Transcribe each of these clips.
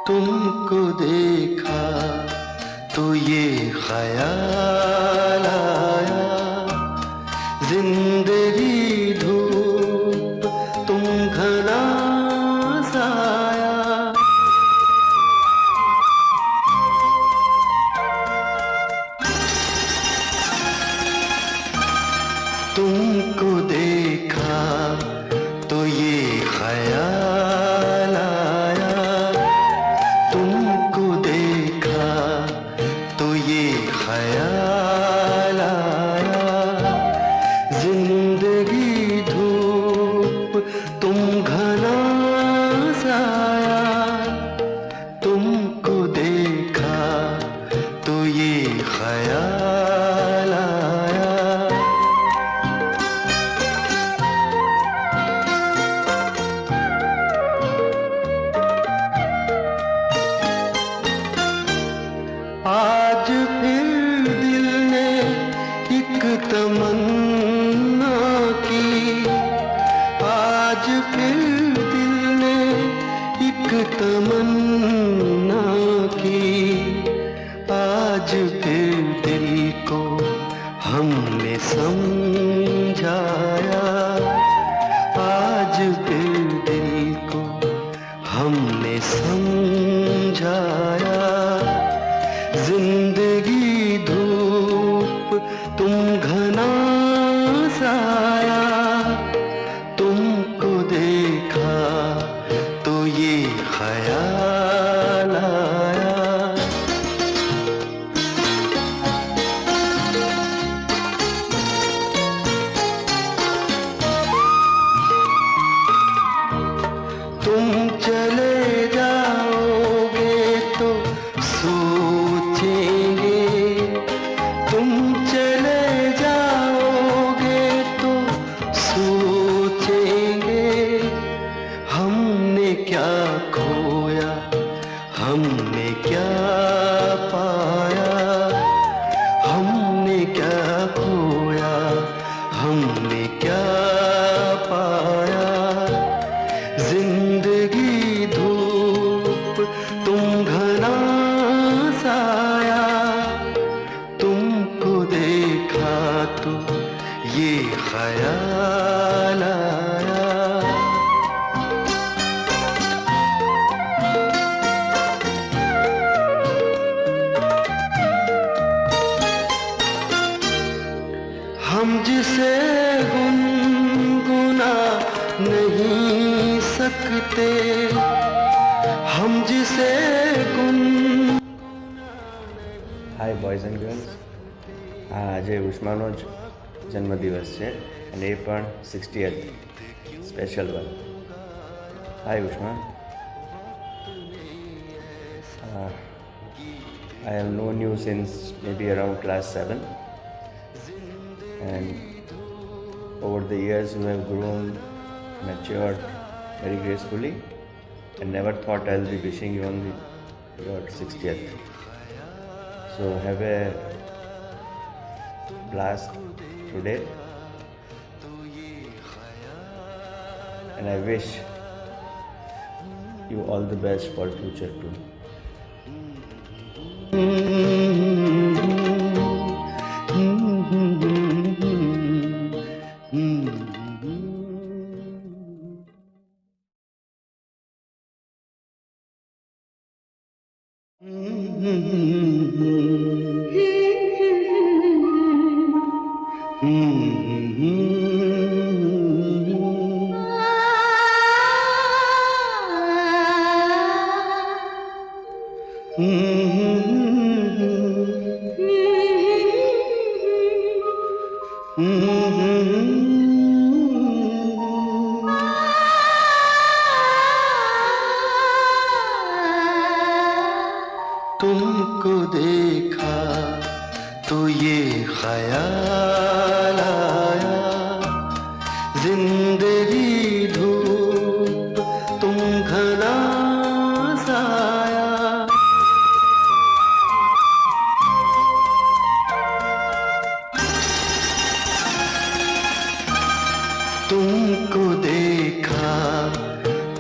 तुमको देखा तो ये ख्याल आया, जिंदगी धूप तुम घना साया। तुमको देखा तो ये ख्याल आया, तुमको देखा तो ये ख्याल आया, जिंदगी धूप तुम घना साया। तुमको देखा तो ये ख्याल आया। आज फिर दिल ने एक तमन्ना की, आज फिर दिल ने एक तमन्ना की, आज फिर दिल को हमने समझाया, आज फिर दिल को हमने समझाया। जिंदगी धूप तुम घना साया, तुमको देखा तो ये ख्याल आया। तुम चले जाओगे तो सोचेंगे, तुम चले जाओगे तो सोचेंगे, हमने क्या खोया हमने क्या पाया, हमने क्या खोया हमने क्या पाया। जिंदगी धूप तुम घना साया, तुमको देखा तो ये ख्याल आया। हम जिसे गुनगुना नहीं सकते, हम जिसे હાય બોયઝ એન્ડ ગર્લ્સ, આજે ઉષ્માનો જ જન્મદિવસ છે અને એ પણ 60th સ્પેશિયલ વન. હાય ઉષ્મા, I have known you since maybe around class 7, and over the years you have grown, matured very gracefully, and never thought I'll be wishing you on your 60th. So have a blast today, and I wish you all the best for future too. तुमको देखा तो ये ख्याल आया, जिंदगी धूप तुम घना साया। तुमको देखा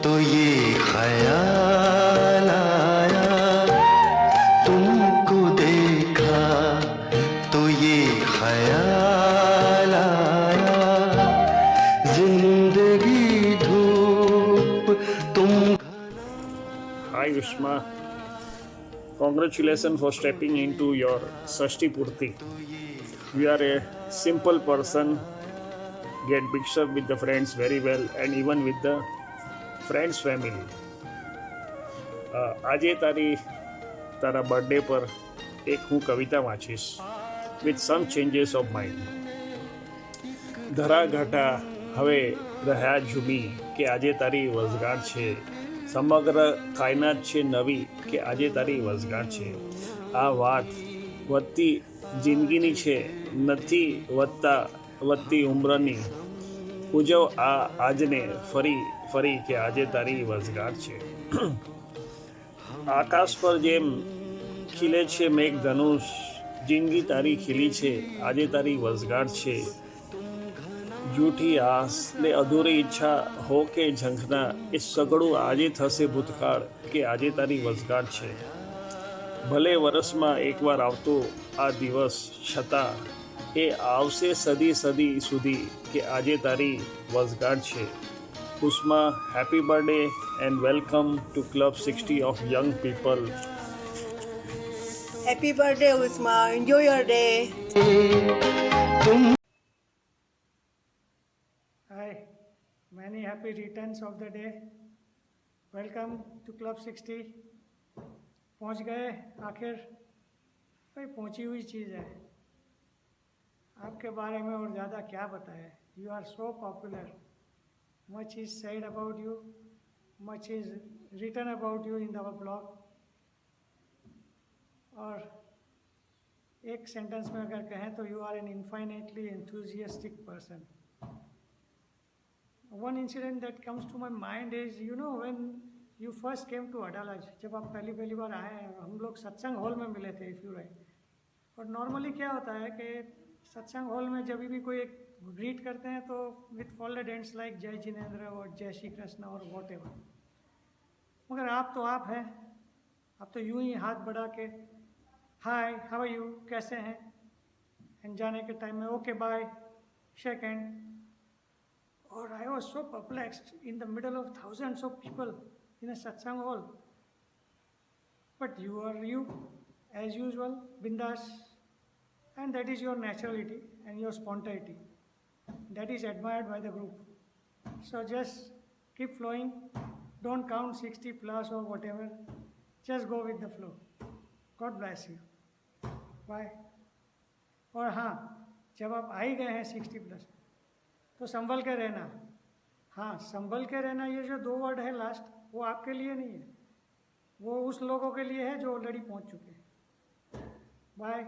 तो ये ख्याल आया, तुमको देखा तो ये ख्याल आया, जिंदगी धूप तुम। Hi Ushma, congratulations for stepping into your Sashti Purti. You are a simple person, get mixed up with the friends very well and even with the friends family. આજે તારા બર્થડે પર એક હું કવિતા વાંચીશ with some changes of mind. ધરા ઘાટા હવે રહ્યા ઝૂમી કે આજે તારી વસગાટ છે, સમગ્ર કાયનાત છે નવી કે આજે તારી વસગાટ છે. આ વાત વધતી જિંદગીની છે, નથી વધતી ઉંમરની. ઉજવ આ આજને ફરી ફરી કે આજે તારી વસગાટ છે. આકાશ પર જેમ ખીલે છે મેઘધનુષ, જિંદગી તારી ખીલી છે આજે તારી વસગાટ છે. જૂઠી આસ ને અધૂરી ઈચ્છા હો કે ઝંખના, એ સગળું આજે થશે ભૂતકાળ કે આજે તારી વસગાટ છે. ભલે વરસમાં એકવાર આવતો આ દિવસ, છતાં એ આવશે સદી સદી સુધી કે આજે તારી વસગાટ છે. ઉષ્મા, happy birthday and welcome to Club 60 of young people. Happy birthday, Usma. Enjoy your day. Hi, many happy returns of the day. Welcome to Club 60. पहुंच गए आखिर. भाई पहुंची हुई चीज़ है, आपके बारे में और ज़्यादा क्या बताएं. You are so popular. Much is said about you, much is written about you in our blog. और एक सेंटेंस में अगर कहें तो you are an infinitely enthusiastic person. One incident that comes to my mind is, you know, when you first came to Adalaj, जब आप पहली बार आए, हम लोग सत्संग हॉल में मिले थे, इफ़ यू राइट. और नॉर्मली क्या होता है कि सत्संग हॉल में जब भी कोई एक ग्रीट करते हैं तो विथ फोल्डेड हैंड्स लाइक जय जिनेंद्र और जय श्री कृष्ण और वॉट एवर. मगर आप तो आप हैं, आप तो यूं ही हाथ बढ़ा के हाय हाउ आर यू, कैसे हैं, एंड जाने के टाइम में ओके बाय, शेक हैंड. और I was so perplexed in the middle of thousands of people in a satsang hall. But you are you as usual, बिंदास, and that is your naturality and your spontaneity. That is admired by the group. So just keep flowing. Don't count 60 plus or whatever. Just go with the flow. God bless you. Bye. और हाँ, जब आप आ ही गए हैं 60 plus तो संभल के रहना. हाँ, संभल के रहना, ये जो 2 वर्ड है लास्ट, वो आपके लिए नहीं है, वो उस लोगों के लिए है जो ऑलरेडी पहुँच चुके हैं. बाय.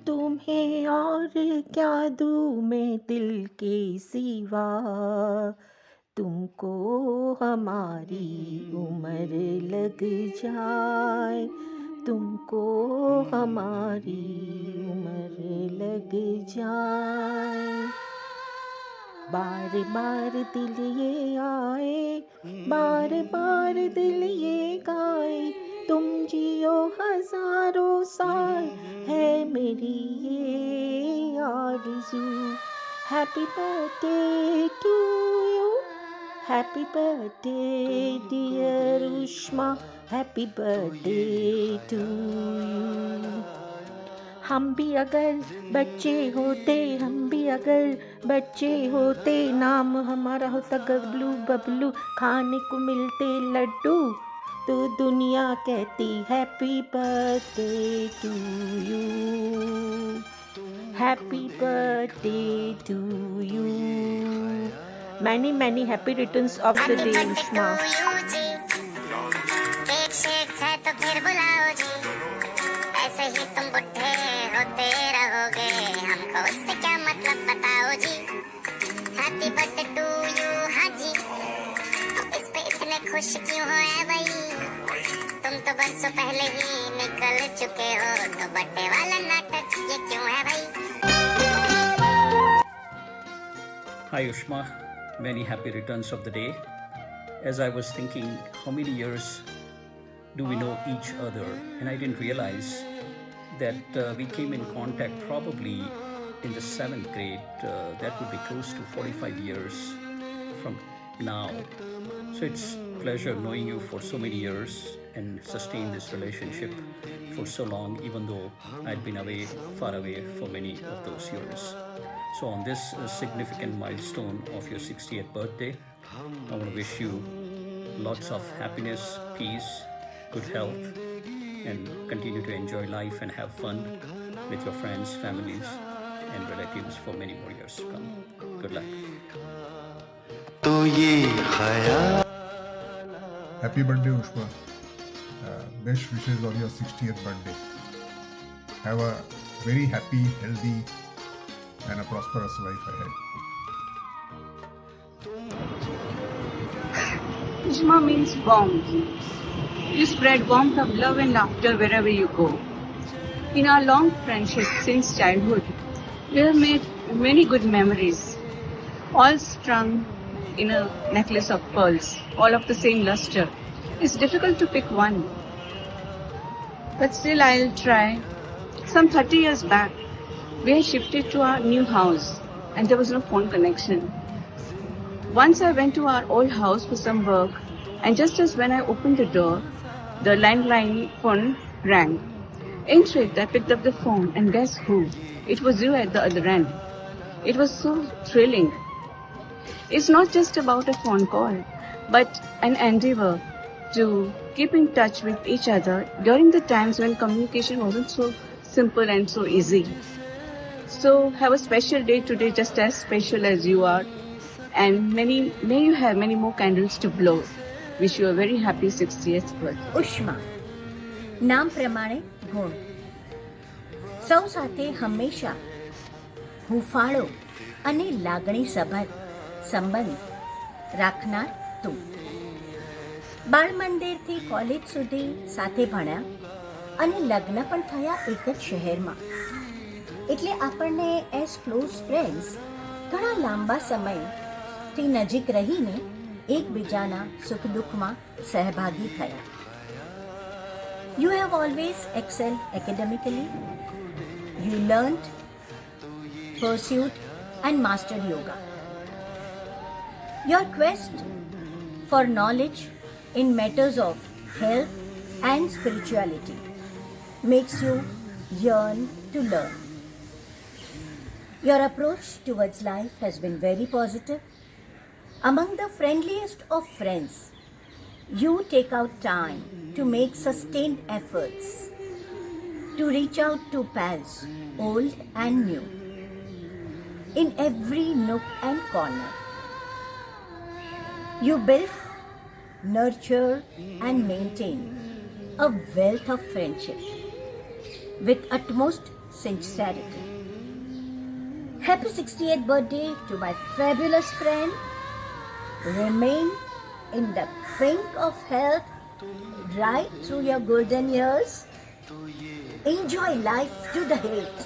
तुम्हें और क्या दूँ मैं दिल के सिवा, तुमको हमारी उम्र लग जाए, तुमको हमारी उम्र लग जाए. बार बार दिल ये आए, बार बार दिल ये गाए, तुम जियो हजारों साल, है मेरी ये आरज़ू. Happy birthday to you, happy birthday dear Ushma, happy birthday to you. हम भी अगर बच्चे होते, हम भी अगर बच्चे होते, नाम हमारा होता गबलू बबलू, खाने को मिलते लड्डू, तो दुनिया कहती happy birthday to you, happy birthday to you. many happy returns of the day, Ushma. Cake shake है तो फिर बुलाओ जी, ऐसे ही तुम बुढ़े होते रहोगे, हमको उससे क्या मतलब बताओ जी। हैप्पी बर्थडे टू यू, हाँ जी, इस पे इतने खुश क्यों हो ऐ भाई, तुम तो बरसों पहले ही निकल चुके हो, तो बर्थडे वाला नाटक ये क्यों है भाई। Hi Ushma, many happy returns of the day. As I was thinking, how many years do we know each other? And I didn't realize that we came in contact probably in the 7th grade. That would be close to 45 years from now. So it's pleasure knowing you for so many years and sustain this relationship for so long, even though I'd been away, far away for many of those years. So on this significant milestone of your 60th birthday, I want to wish you lots of happiness, peace, good health, and continue to enjoy life and have fun with your friends, families, and relatives for many more years to come. Good luck. तो ये ख्याल Happy birthday, Ushma. Best wishes on your 60th birthday. Have a very happy, healthy, and a prosperous life ahead. Ushma means warmth. You spread warmth of love and laughter wherever you go. In our long friendship since childhood, we have made many good memories, all strung in a necklace of pearls, all of the same luster. It's difficult to pick one, but still I'll try. Some 30 years back, we had shifted to our new house and there was no phone connection. Once I went to our old house for some work, and just as when I opened the door, the landline phone rang. Intrigued, I picked up the phone and guess who? It was you at the other end. It was so thrilling. It's not just about a phone call, but an endeavor to keep in touch with each other during the times when communication wasn't so simple and so easy. So have a special day today, just as special as you are, and may you have many more candles to blow. Wish you a very happy 60th birthday. ઉષ્મા નામ પ્રમાણે ગુણ, સૌ સાથે હંમેશા હુંફાળો અને લાગણીસભર સંબંધ રાખનાર તું. બાળ મંદિરથી કોલેજ સુધી સાથે ભણ્યા અને લગ્ન પણ થયા એક જ શહેરમાં, એટલે આપણને એઝ ક્લોઝ ફ્રેન્ડ્સ ઘણા લાંબા સમયથી નજીક રહીને એકબીજાના સુખ દુઃખમાં સહભાગી થયા. You have always excelled academically. You learned, pursued and mastered yoga. Your quest for knowledge in matters of health and spirituality makes you yearn to learn. Your approach towards life has been very positive. Among the friendliest of friends, you take out time to make sustained efforts to reach out to pals, old and new, in every nook and corner. You build, nurture and maintain a wealth of friendship with utmost sincerity. Happy 60th birthday to my fabulous friend. Remain in the pink of health right through your golden years. Enjoy life to the hilt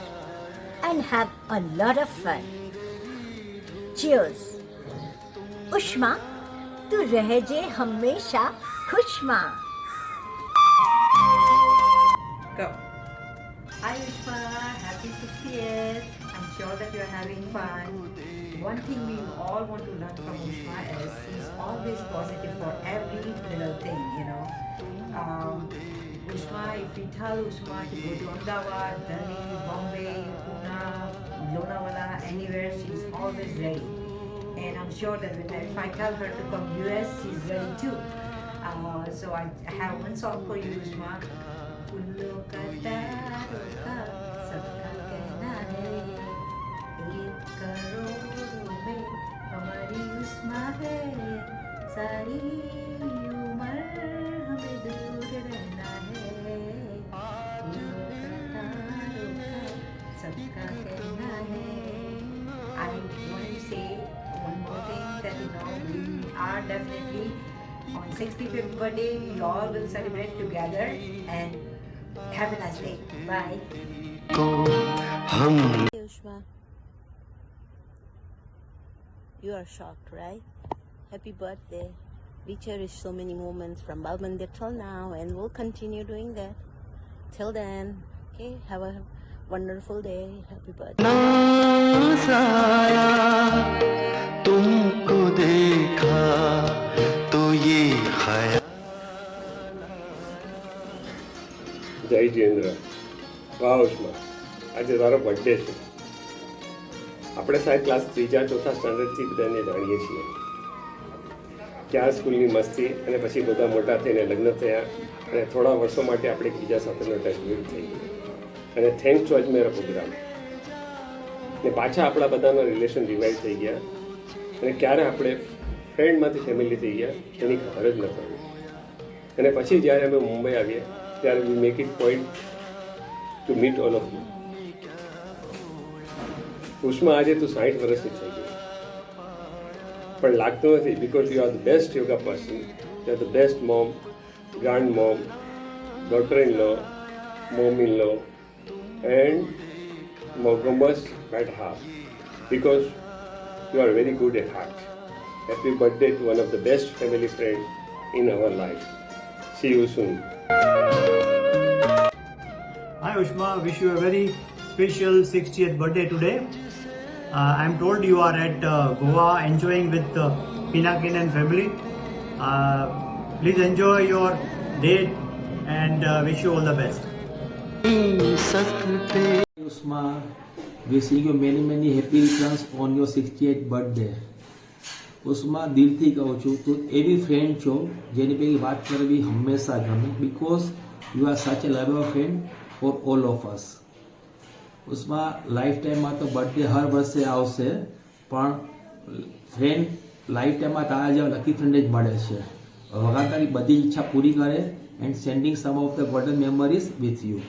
and have a lot of fun. Cheers. उष्मा तू रहजे हमेशा खुशमा. Go. Hi Ushma, happy 60th. I'm sure that you're having fun. One thing we all want to learn from Ushma is he's always positive for every little thing, you know. Ushma, if we tell Ushma to go to Ahmedabad, Delhi, Bombay, Pune, Lonavala, anywhere, she's always ready. And I'm sure that if I tell her to come US, she's ready too. So I have one song for you, Ushma. फूलों का तारों का सबका कहना है, 1 करोड़ में हमारी उस्मा सारी उम्र हमें दूर रहना है, फूलों का तारों का सबका कहना है. I want to say one more thing, that we are definitely on 65th birthday. We all will celebrate together and have a nice day. Bye. Ushma, you are shocked, right? Happy birthday. We cherish so many moments from Balmandir till now, and we'll continue doing that. Till then, okay, have a wonderful day. Happy birthday. नाज़ाया तुमको देखा तो ये ख्याल. જય જયેન્દ્ર. વાહ ઉષ્મા, આજે તારો બર્થડે છે. આપણે સાહેબ ક્લાસ 3 4 સ્ટાન્ડર્ડથી બધાને જાણીએ છીએ. ત્યાં સ્કૂલની મસ્તી અને પછી બધા મોટા થઈને લગ્ન થયા અને થોડા વર્ષો માટે આપણે એકબીજા સાથેનો ટચ બિલ્ડ થઈ ગયો. અને થેન્ક્સ ટુ અજમેરા પ્રોગ્રામ ને પાછા આપણા બધાના રિલેશન રિવાઇવ થઈ ગયા અને ક્યારે આપણે ફ્રેન્ડમાંથી ફેમિલી થઈ ગયા એની ખબર જ ન પડી. અને પછી જ્યારે અમે મુંબઈ આવ્યા ત્યારે we make it point to meet all of you. ઉષ્મા, આજે તું 60 વર્ષની થઈ ગઈ પણ લાગતું નથી, because you are the best yoga person, you are the best mom, grand mom, daughter in law, mom in law and most better half, because you are very good at heart. Happy birthday to one of the best family friends in our life. See you soon. Hi Ushma, wish you a very special 60th birthday today. I'm told you are at Goa enjoying with Pinakin and family. Please enjoy your day and wish you all the best. Usma, wishing you many happy returns on your 68th birthday. Usman, દિલથી કહું છું, તું એવી friend છો જેની પૈકી વાત કરવી હંમેશા ગમે, because you are such a lovable friend for all of us. Usma, life ટાઈમમાં તો બર્થડે હર વર્ષે આવશે, પણ ફ્રેન્ડ લાઈફ ટાઈમમાં તારા જેવા લકી ફ્રેન્ડ જ મળે છે. ભગવાન તારી બધી ઈચ્છા પૂરી કરે and sending some of the golden memories with you.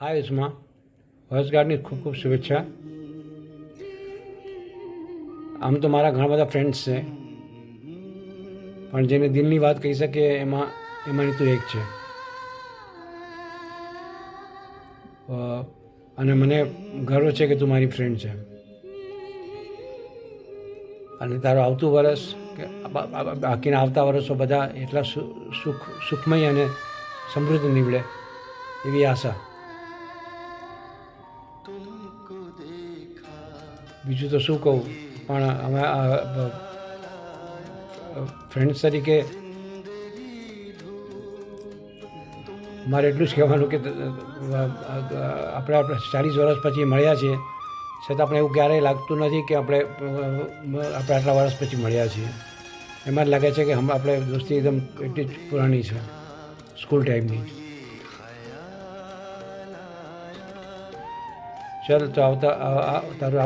Hi Ushma, વર્ષગાંઠની ખૂબ ખૂબ શુભેચ્છા. આમ તો મારા ઘણા બધા ફ્રેન્ડ્સ છે, પણ જેને દિલની વાત કહી શકે એમાંની તું એક છે. અને મને ગર્વ છે કે તું મારી ફ્રેન્ડ છે. અને તારું આવતું વર્ષ કે બાકીના આવતા વર્ષો બધા એટલા સુખમય અને સમૃદ્ધ નીવડે એવી આશા. બીજું તો શું કહું, પણ અમે ફ્રેન્ડ્સ તરીકે મારે એટલું જ કહેવાનું કે આપણે 40 વર્ષ પછી મળ્યા છીએ, છતાં આપણે એવું ક્યારેય લાગતું નથી કે આપણે આટલા વર્ષ પછી મળ્યા છીએ. એમાં જ લાગે છે કે આપણે દોસ્તી એકદમ એટલી જ પુરાણી છે, સ્કૂલ ટાઈમની. ચાલ, તો તારું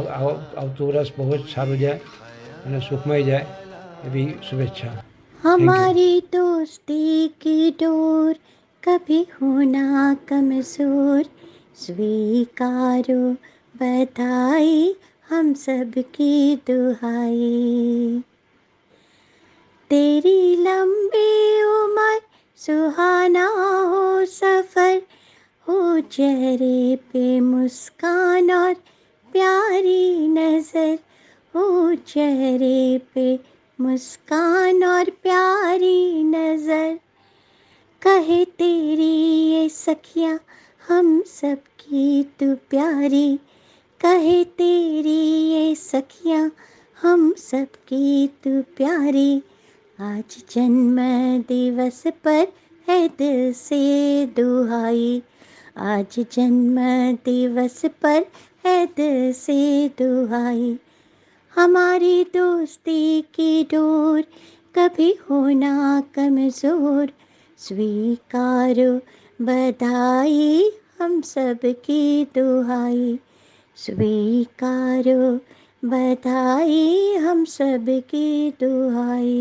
આવતું વર્ષ બહુ જ સારું જાય અને સુખમય જાય એવી શુભેચ્છા. हमारी दोस्ती की डोर कभी होना कमजोर, स्वीकारो बधाई हम सब की दुहाई. तेरी लंबी उम्र सुहाना हो सफर, हो चेहरे पे मुस्कान और प्यारी नजर, हो चेहरे पे मुस्कान और प्यारी नजर. कहे तेरी ये सखियाँ हम सब की तू प्यारी, कहे तेरी ये सखियाँ हम सब की तू प्यारी. आज जन्म दिवस पर है दिल से दुहाई, आज जन्म दिवस पर है दिल से दुहाई, हमारी दोस्ती की डोर कभी होना कमज़ोर, स्वीकारो बधाई हम सब की दुहाई, स्वीकारो बधाई हम सब की दुहाई।